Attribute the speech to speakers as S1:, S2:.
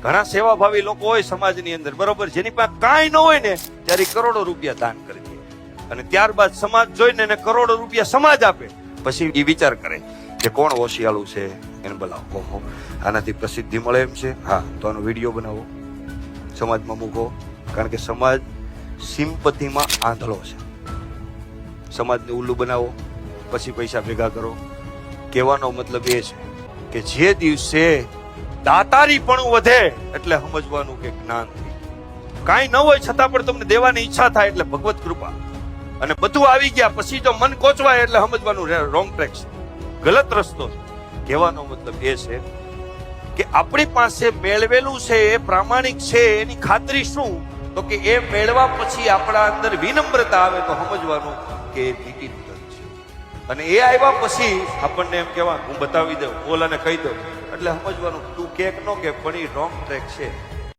S1: ઘણા સેવાભાવી લોકો હોય સમાજની અંદર, બરોબર, જેની પાસે કાંઈ ન હોય ને ત્યારે કરોડો રૂપિયા દાન કરી દે, અને ત્યારબાદ સમાજ જોઈને એને કરોડો રૂપિયા સમાજ આપે, પછી એ વિચાર કરે કે કોણ હોશિયાળું છે, એને બોલાવો, ઓહો આનાથી પ્રસિદ્ધિ મળે એમ છે, હા તો આનો વિડીયો બનાવો, સમાજમાં મૂકો. કારણ કે સમાજ સિમ્પથીમાં આંધળો છે. સમાજને ઉલ્લુ બનાવો, પછી પૈસા ભેગા કરો. કહેવાનો મતલબ એ છે કે જે દિવસે દાતારી પણ વધે એટલે સમજવાનું કે જ્ઞાનથી કાંઈ ન હોય છતાં પણ તમને દેવાની ઈચ્છા થાય એટલે ભગવત કૃપા, અને બધું આવી ગયા પછી જો મન કોચવાય એટલે સમજવાનું રોંગ ટ્રેક છે, ગલત રસ્તો છે. કહેવાનો મતલબ એ છે કે આપણી પાસે મેળવેલું છે એ પ્રામાણિક છે, એની ખાતરી શું? તો કે એ મેળવા પછી આપણા અંદર વિનમ્રતા આવે તો સમજવાનું કે એ નીતિનું ધન છે, અને એ આવ્યા પછી આપણને એમ કહેવાનું હું બતાવી દઉં, ઓલાને કહી દઉં, એટલે સમજવાનું તું કેક નો કે પણ એ રોંગ ટ્રેક છે.